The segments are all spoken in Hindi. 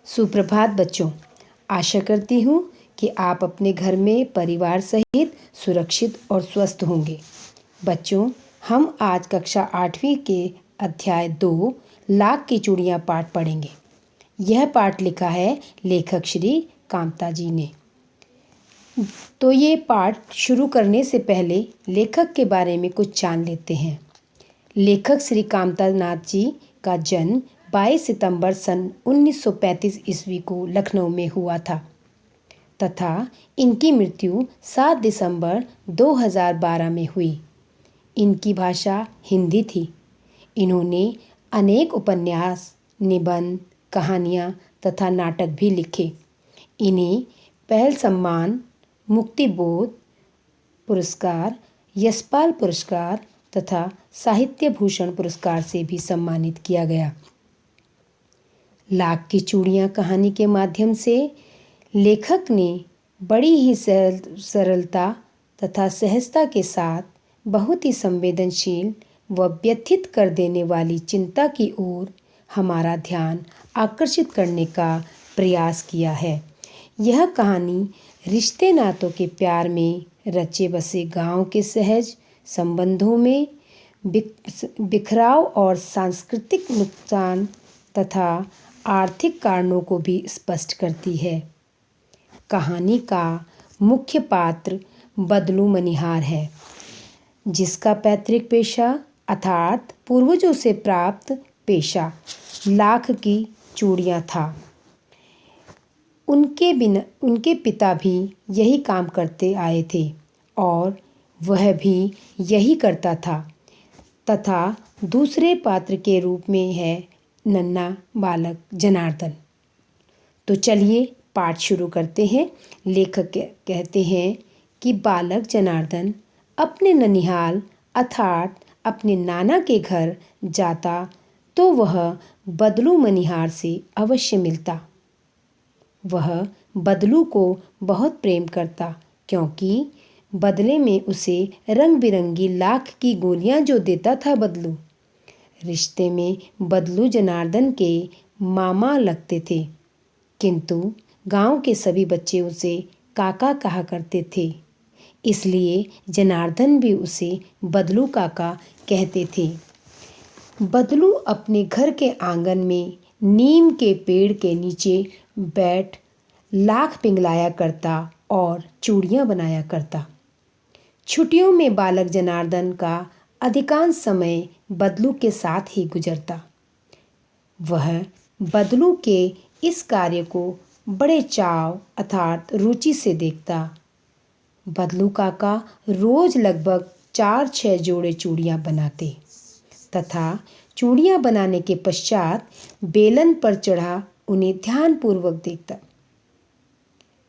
सुप्रभात बच्चों। आशा करती हूँ कि आप अपने घर में परिवार सहित सुरक्षित और स्वस्थ होंगे। बच्चों, हम आज कक्षा 8वीं के अध्याय 2 लाख की चूड़ियाँ पाठ पढ़ेंगे। यह पाठ लिखा है लेखक श्री कामता जी ने। तो ये पाठ शुरू करने से पहले लेखक के बारे में कुछ जान लेते हैं। लेखक श्री कामता नाथ जी का जन्म 22 सितंबर सन 1935 ईस्वी को लखनऊ में हुआ था तथा इनकी मृत्यु 7 दिसंबर 2012 में हुई। इनकी भाषा हिंदी थी। इन्होंने अनेक उपन्यास, निबंध, कहानियाँ तथा नाटक भी लिखे। इन्हें पहल सम्मान, मुक्तिबोध पुरस्कार, यशपाल पुरस्कार तथा साहित्य भूषण पुरस्कार से भी सम्मानित किया गया। लाख की चूड़ियाँ कहानी के माध्यम से लेखक ने बड़ी ही सरलता तथा सहजता के साथ बहुत ही संवेदनशील व व्यथित कर देने वाली चिंता की ओर हमारा ध्यान आकर्षित करने का प्रयास किया है। यह कहानी रिश्ते नातों के प्यार में रचे बसे गांव के सहज संबंधों में बिखराव और सांस्कृतिक नुकसान तथा आर्थिक कारणों को भी स्पष्ट करती है। कहानी का मुख्य पात्र बदलू मनिहार है, जिसका पैतृक पेशा अर्थात पूर्वजों से प्राप्त पेशा लाख की चूड़ियाँ था। उनके पिता भी यही काम करते आए थे और वह भी यही करता था तथा दूसरे पात्र के रूप में है नन्हा बालक जनार्दन। तो चलिए पाठ शुरू करते हैं। लेखक कहते हैं कि बालक जनार्दन अपने ननिहाल अर्थात अपने नाना के घर जाता तो वह बदलू मनिहार से अवश्य मिलता। वह बदलू को बहुत प्रेम करता, क्योंकि बदले में उसे रंग बिरंगी लाख की गोलियां जो देता था बदलू। रिश्ते में बदलू जनार्दन के मामा लगते थे, किंतु गांव के सभी बच्चे उसे काका कहा करते थे, इसलिए जनार्दन भी उसे बदलू काका कहते थे। बदलू अपने घर के आंगन में नीम के पेड़ के नीचे बैठ लाख पिघलाया करता और चूड़ियाँ बनाया करता। छुट्टियों में बालक जनार्दन का अधिकांश समय बदलू के साथ ही गुजरता। वह बदलू के इस कार्य को बड़े चाव अर्थात रुचि से देखता। बदलू काका रोज लगभग 4-6 जोड़े चूड़ियाँ बनाते तथा चूड़ियाँ बनाने के पश्चात बेलन पर चढ़ा उन्हें ध्यानपूर्वक देखता।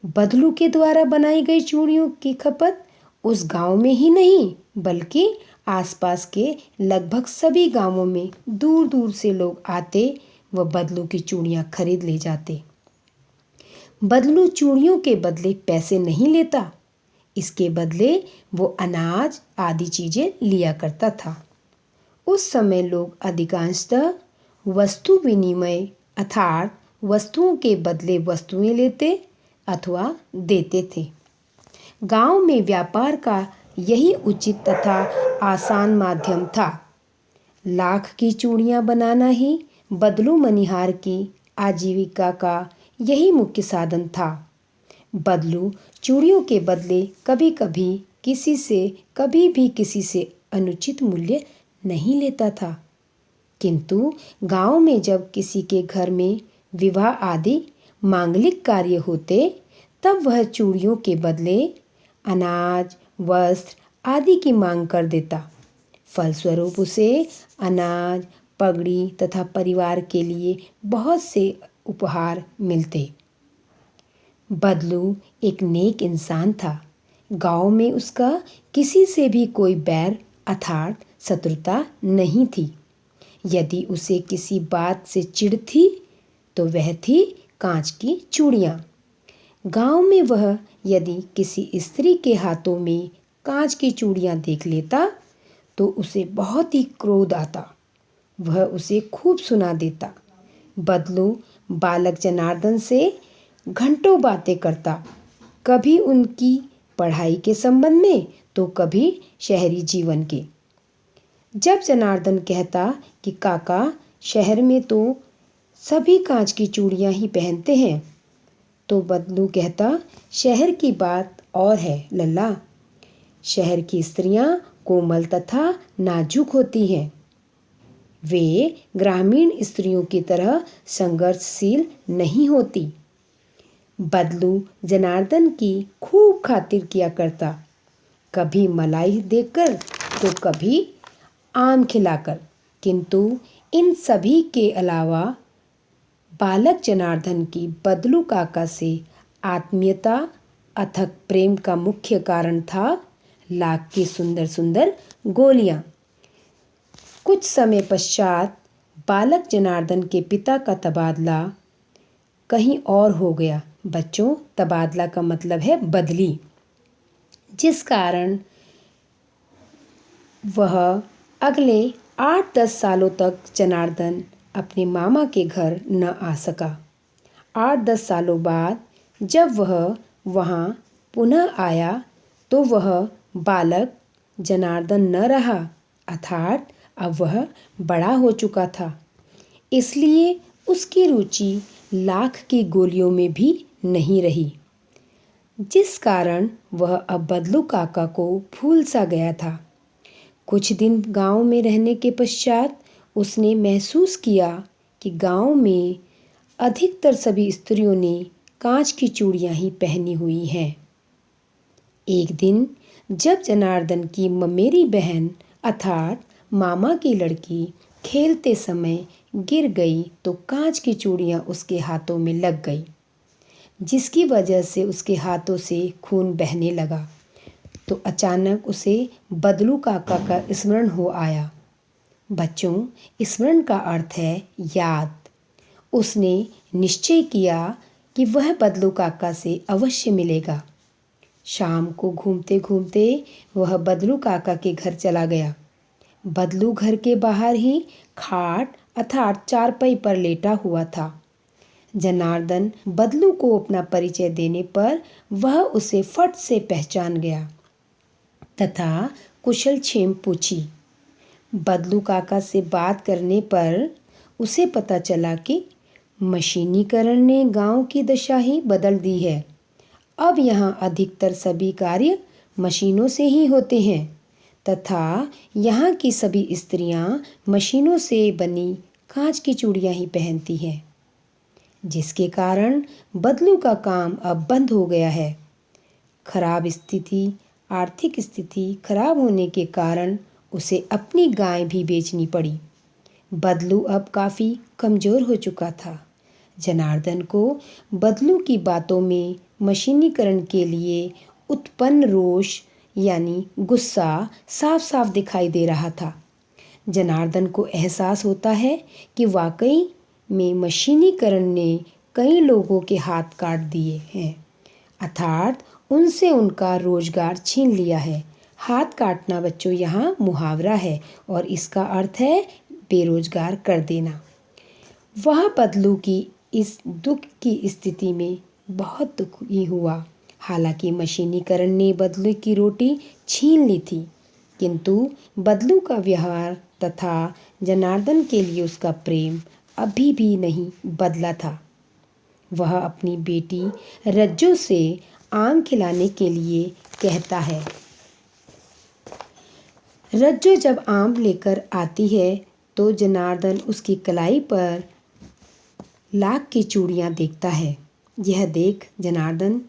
बदलू के द्वारा बनाई गई चूड़ियों की खपत उस गांव में ही नहीं बल्कि आसपास के लगभग सभी गांवों में दूर दूर से लोग आते व बदलू की चूड़ियाँ खरीद ले जाते। बदलू चूड़ियों के बदले पैसे नहीं लेता, इसके बदले वो अनाज आदि चीज़ें लिया करता था। उस समय लोग अधिकांशतः वस्तु विनिमय अर्थात वस्तुओं के बदले वस्तुएं लेते अथवा देते थे। गांव में व्यापार का यही उचित तथा आसान माध्यम था। लाख की चूड़ियाँ बनाना ही बदलू मनिहार की आजीविका का यही मुख्य साधन था। बदलू चूड़ियों के बदले कभी भी किसी से अनुचित मूल्य नहीं लेता था, किंतु गांव में जब किसी के घर में विवाह आदि मांगलिक कार्य होते तब वह चूड़ियों के बदले अनाज, वस्त्र आदि की मांग कर देता। फलस्वरूप उसे अनाज, पगड़ी तथा परिवार के लिए बहुत से उपहार मिलते। बदलू एक नेक इंसान था। गांव में उसका किसी से भी कोई बैर अर्थात शत्रुता नहीं थी। यदि उसे किसी बात से चिढ़ थी तो वह थी कांच की चूड़ियाँ। गांव में वह यदि किसी स्त्री के हाथों में कांच की चूड़ियाँ देख लेता तो उसे बहुत ही क्रोध आता। वह उसे खूब सुना देता। बदलू बालक जनार्दन से घंटों बातें करता, कभी उनकी पढ़ाई के संबंध में तो कभी शहरी जीवन के। जब जनार्दन कहता कि काका, शहर में तो सभी कांच की चूड़ियां ही पहनते हैं, तो बदलू कहता, शहर की बात और है लल्ला। शहर की स्त्रियां कोमल तथा नाजुक होती हैं। वे ग्रामीण स्त्रियों की तरह संघर्षशील नहीं होती। बदलू जनार्दन की खूब खातिर किया करता, कभी मलाई देकर तो कभी आम खिलाकर। किंतु इन सभी के अलावा बालक जनार्दन की बदलू काका से आत्मीयता, अथक प्रेम का मुख्य कारण था लाख की सुंदर सुंदर गोलियां। कुछ समय पश्चात बालक जनार्दन के पिता का तबादला कहीं और हो गया। बच्चों, तबादला का मतलब है बदली, जिस कारण वह अगले 8-10 सालों तक जनार्दन अपने मामा के घर न आ सका। 8-10 सालों बाद जब वह वहाँ पुनः आया तो वह बालक जनार्दन न रहा, अर्थात अब वह बड़ा हो चुका था। इसलिए उसकी रुचि लाख की गोलियों में भी नहीं रही, जिस कारण वह अब बदलू काका को भूल सा गया था। कुछ दिन गांव में रहने के पश्चात उसने महसूस किया कि गांव में अधिकतर सभी स्त्रियों ने कांच की चूड़ियां ही पहनी हुई हैं। एक दिन जब जनार्दन की ममेरी बहन अर्थात मामा की लड़की खेलते समय गिर गई तो कांच की चूड़ियां उसके हाथों में लग गई, जिसकी वजह से उसके हाथों से खून बहने लगा। तो अचानक उसे बदलू काका का स्मरण हो आया। बच्चों, स्मरण का अर्थ है याद। उसने निश्चय किया कि वह बदलू काका से अवश्य मिलेगा। शाम को घूमते घूमते वह बदलू काका के घर चला गया। बदलू घर के बाहर ही खाट अर्थात चारपाई पर लेटा हुआ था। जनार्दन बदलू को अपना परिचय देने पर वह उसे फट से पहचान गया तथा कुशल क्षेम पूछी। बदलू काका से बात करने पर उसे पता चला कि मशीनीकरण ने गांव की दशा ही बदल दी है। अब यहाँ अधिकतर सभी कार्य मशीनों से ही होते हैं तथा यहाँ की सभी स्त्रियाँ मशीनों से बनी कांच की चूड़ियाँ ही पहनती हैं, जिसके कारण बदलू का काम अब बंद हो गया है। आर्थिक स्थिति खराब होने के कारण उसे अपनी गाय भी बेचनी पड़ी। बदलू अब काफ़ी कमज़ोर हो चुका था। जनार्दन को बदलू की बातों में मशीनीकरण के लिए उत्पन्न रोष यानी गुस्सा साफ साफ दिखाई दे रहा था। जनार्दन को एहसास होता है कि वाकई में मशीनीकरण ने कई लोगों के हाथ काट दिए हैं, अर्थात उनसे उनका रोजगार छीन लिया है। हाथ काटना बच्चों यहाँ मुहावरा है और इसका अर्थ है बेरोजगार कर देना। वह बदलू की इस दुख की स्थिति में बहुत दुखी हुआ। हालांकि मशीनीकरण ने बदलू की रोटी छीन ली थी, किंतु बदलू का व्यवहार तथा जनार्दन के लिए उसका प्रेम अभी भी नहीं बदला था। वह अपनी बेटी रज्जो से आम खिलाने के लिए कहता है। रज्जो जब आम लेकर आती है तो जनार्दन उसकी कलाई पर लाख की चूड़ियाँ देखता है। यह देख जनार्दन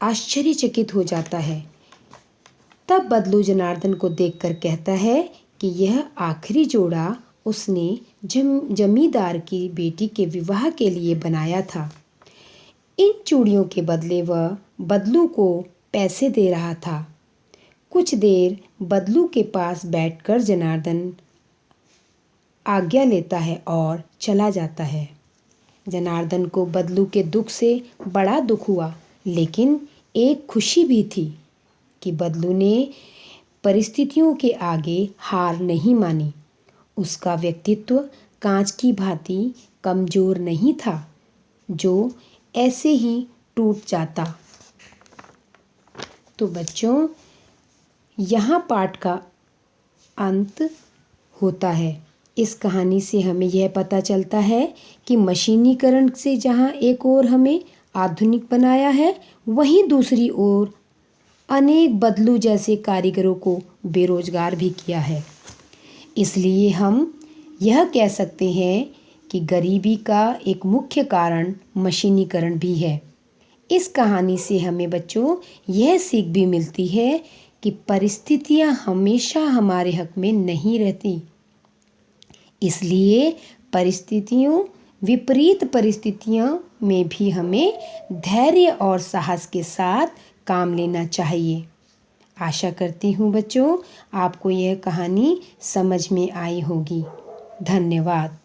आश्चर्यचकित हो जाता है। तब बदलू जनार्दन को देखकर कहता है कि यह आखिरी जोड़ा उसने जमींदार की बेटी के विवाह के लिए बनाया था। इन चूड़ियों के बदले वह बदलू को पैसे दे रहा था। कुछ देर बदलू के पास बैठकर जनार्दन आज्ञा लेता है और चला जाता है। जनार्दन को बदलू के दुख से बड़ा दुख हुआ, लेकिन एक खुशी भी थी कि बदलू ने परिस्थितियों के आगे हार नहीं मानी। उसका व्यक्तित्व कांच की भांति कमजोर नहीं था, जो ऐसे ही टूट जाता। तो बच्चों, यहाँ पाठ का अंत होता है। इस कहानी से हमें यह पता चलता है कि मशीनीकरण से जहाँ एक ओर हमें आधुनिक बनाया है, वहीं दूसरी ओर अनेक बदलू जैसे कारीगरों को बेरोजगार भी किया है। इसलिए हम यह कह सकते हैं कि गरीबी का एक मुख्य कारण मशीनीकरण भी है। इस कहानी से हमें बच्चों यह सीख भी मिलती है कि परिस्थितियाँ हमेशा हमारे हक में नहीं रहती। इसलिए विपरीत परिस्थितियों में भी हमें धैर्य और साहस के साथ काम लेना चाहिए। आशा करती हूँ बच्चों, आपको यह कहानी समझ में आई होगी। धन्यवाद।